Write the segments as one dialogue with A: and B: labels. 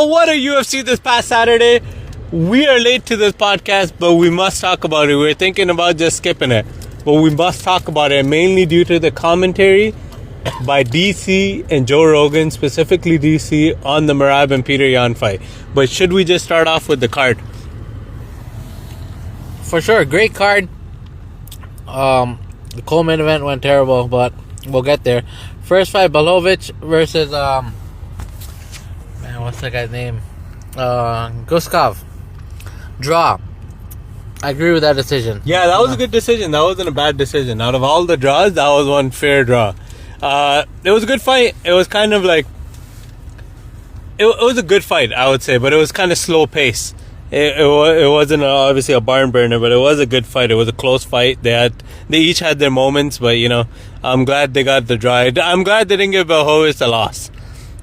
A: Oh, what a UFC this past Saturday. We are late to this podcast, but we must talk about it. We're thinking about just skipping it, but we must talk about it, mainly due to the commentary by DC and Joe Rogan, specifically DC, on the Merab and Peter Yan fight. But should we just start off with the card?
B: For sure, great card. The co-main event went terrible, but we'll get there. First fight, Balovic versus what's that guy's name? Guskov. Draw. I agree with that decision.
A: Yeah, that was a good decision. That wasn't a bad decision. Out of all the draws, that was one fair draw. It was a good fight. It was kind of like... It was a good fight, I would say, but it was kind of slow pace. It wasn't obviously a barn burner, but it was a good fight. It was a close fight. They each had their moments, but I'm glad they got the draw. I'm glad they didn't give Blachowicz a loss,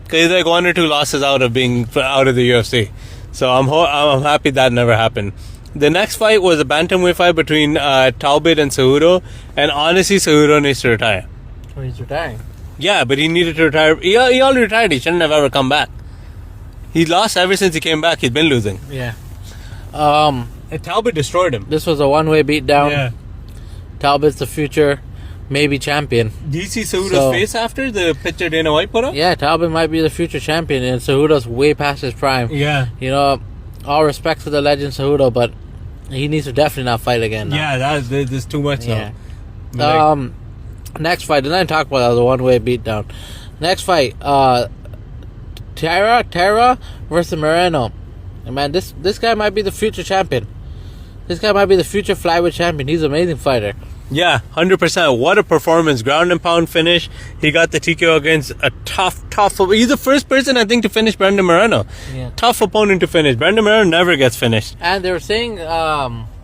A: because he's like 1 or 2 losses out of being out of the UFC. So I'm happy that never happened. The next fight was a bantamweight fight between Talbot and Cejudo, and honestly, Cejudo needs to retire.
B: Oh, he's retiring.
A: Yeah, but he needed to retire. He already retired. He shouldn't have ever come back. He lost ever since he came back. He's been losing.
B: Yeah.
A: And Talbot destroyed him.
B: This was a one-way beatdown.
A: Yeah.
B: Talbot's the future, maybe champion.
A: Do you see Cejudo's face after the picture Dana White put up?
B: Yeah, Talbot might be the future champion, and Cejudo's way past his prime.
A: Yeah.
B: All respect for the legend Cejudo, but he needs to definitely not fight again now.
A: Yeah, there's too much now.
B: Yeah. Next fight, didn't I talk about that? Was a one-way beatdown. Next fight, Terra versus Moreno. And man, this guy might be the future champion. This guy might be the future flyweight champion. He's an amazing fighter.
A: Yeah, 100%. What a performance. Ground and pound finish. He got the TKO against a tough... He's the first person, I think, to finish Brandon Moreno. Yeah. Tough opponent to finish. Brandon Moreno never gets finished.
B: And they were saying...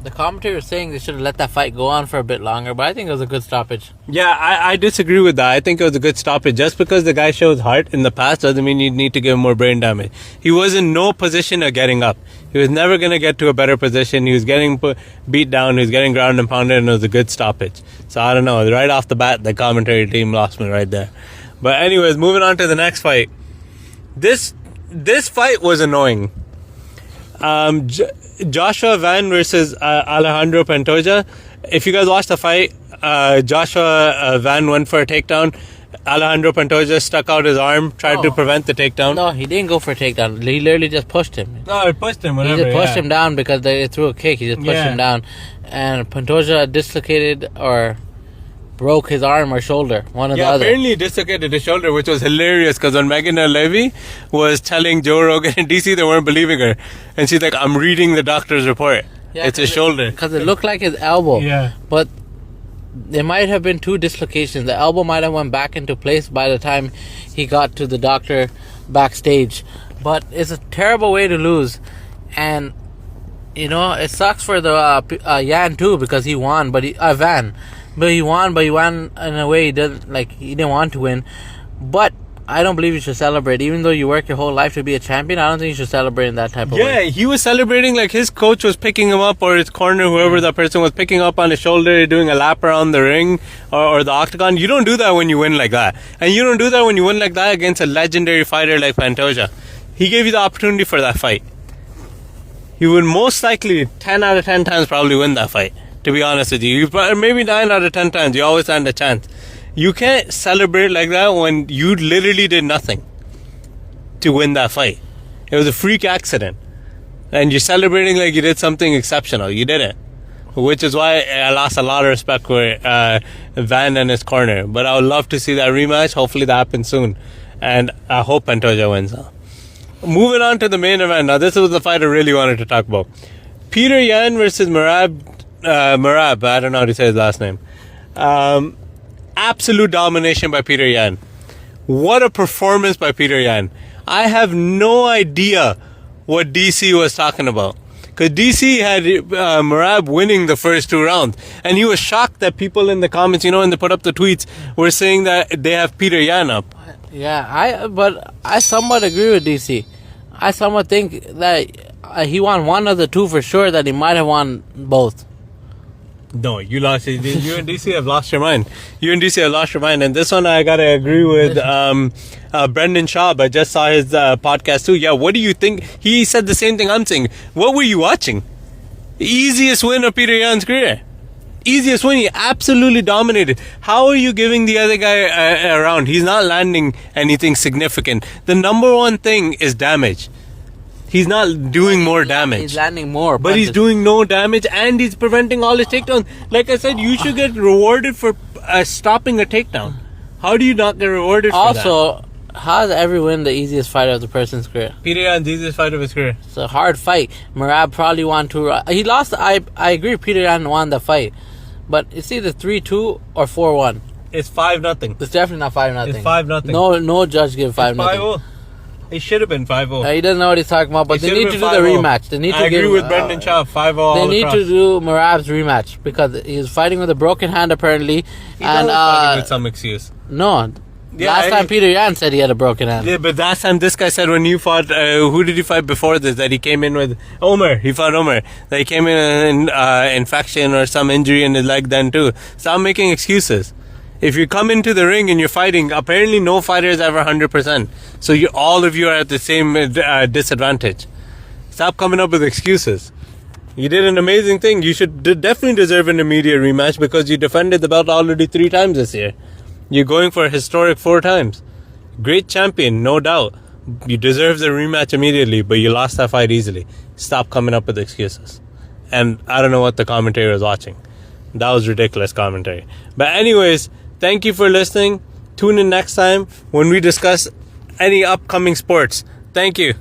B: the commentator was saying they should have let that fight go on for a bit longer, but I think it was a good stoppage.
A: Yeah, I disagree with that. I think it was a good stoppage. Just because the guy shows heart in the past doesn't mean you need to give him more brain damage. He was in no position of getting up. He was never going to get to a better position. He was getting beat down. He was getting ground and pounded, and it was a good stoppage. So I don't know. Right off the bat, the commentary team lost me right there. But anyways, moving on to the next fight. This fight was annoying. Joshua Van versus Alejandro Pantoja. If you guys watched the fight, Joshua Van went for a takedown. Alejandro Pantoja stuck out his arm, tried to prevent the takedown.
B: No, he didn't go for a takedown. He literally just pushed him.
A: No, he pushed him. Whatever.
B: He just pushed him down because they threw a kick. He just pushed him down, and Pantoja dislocated or broke his arm or shoulder, one or the other.
A: Apparently he dislocated his shoulder, which was hilarious because when Megan Levy was telling Joe Rogan and DC, they weren't believing her. And she's like, I'm reading the doctor's report. Yeah, it's his shoulder.
B: Because it looked like his elbow.
A: Yeah.
B: But there might have been 2 dislocations. The elbow might have went back into place by the time he got to the doctor backstage. But it's a terrible way to lose. And, it sucks for the Yan too, because he won, but Van. But he won in a way he didn't want to win. But I don't believe you should celebrate. Even though you work your whole life to be a champion, I don't think you should celebrate in that type of way.
A: Yeah, he was celebrating like his coach was picking him up, or his corner, whoever that person was picking up on his shoulder, doing a lap around the ring or the octagon. You don't do that when you win like that. And you don't do that when you win like that against a legendary fighter like Pantoja. He gave you the opportunity for that fight. He would most likely 10 out of 10 times probably win that fight. To be honest with you, maybe 9 out of 10 times, you always stand a chance. You can't celebrate like that when you literally did nothing to win that fight. It was a freak accident. And you're celebrating like you did something exceptional. You didn't. Which is why I lost a lot of respect for Van and his corner. But I would love to see that rematch. Hopefully that happens soon. And I hope Pantoja wins. Moving on to the main event. Now this was the fight I really wanted to talk about. Peter Yan versus Merab, I don't know how to say his last name. Absolute domination by Peter Yan. What a performance by Peter Yan. I have no idea what DC was talking about. Because DC had Merab winning the first 2 rounds. And he was shocked that people in the comments, when they put up the tweets, were saying that they have Peter Yan up.
B: Yeah, but I somewhat agree with DC. I somewhat think that he won one of the 2 for sure, that he might have won both.
A: No, you lost it. You and DC have lost your mind. You and DC have lost your mind. And this one, I gotta agree with Brendan Schaub. I just saw his podcast too. Yeah, what do you think? He said the same thing I'm saying. What were you watching? Easiest win of Peter Yan's career. Easiest win. He absolutely dominated. How are you giving the other guy a round? He's not landing anything significant. The number one thing is damage. He's not doing more damage.
B: He's landing more.
A: But he's doing no damage and he's preventing all his takedowns. Like I said, you should get rewarded for stopping a takedown. How do you not get rewarded for that?
B: Also, how is every win the easiest fight of the person's career?
A: Peter Yan's easiest fight of his career.
B: It's a hard fight. Merab probably won 2. He lost. I agree. Peter Yan won the fight, but it's either 3-2 or 4-1.
A: It's 5-0.
B: It's definitely not 5-0.
A: It's 5-0.
B: No judge give 5-0.
A: 5-0. It should have been 5-0.
B: He doesn't know what he's talking about, but they need to do the rematch. They need to
A: I agree with Brendan Schaub, 5-0.
B: They need to do Merab's rematch because he's fighting with a broken hand apparently.
A: He's fighting with some excuse.
B: No. Last time Peter Yan said he had a broken hand.
A: Yeah, but last time this guy said when you fought, who did he fight before this? That he came in with Omer. He fought Omer. That he came in infection or some injury in his leg then too. Stop making excuses. If you come into the ring and you're fighting, apparently no fighter is ever 100%. So all of you are at the same disadvantage. Stop coming up with excuses. You did an amazing thing. You should definitely deserve an immediate rematch because you defended the belt already 3 times this year. You're going for a historic 4 times. Great champion, no doubt. You deserve the rematch immediately, but you lost that fight easily. Stop coming up with excuses. And I don't know what the commentator was watching. That was ridiculous commentary. But anyways, thank you for listening. Tune in next time when we discuss any upcoming sports. Thank you.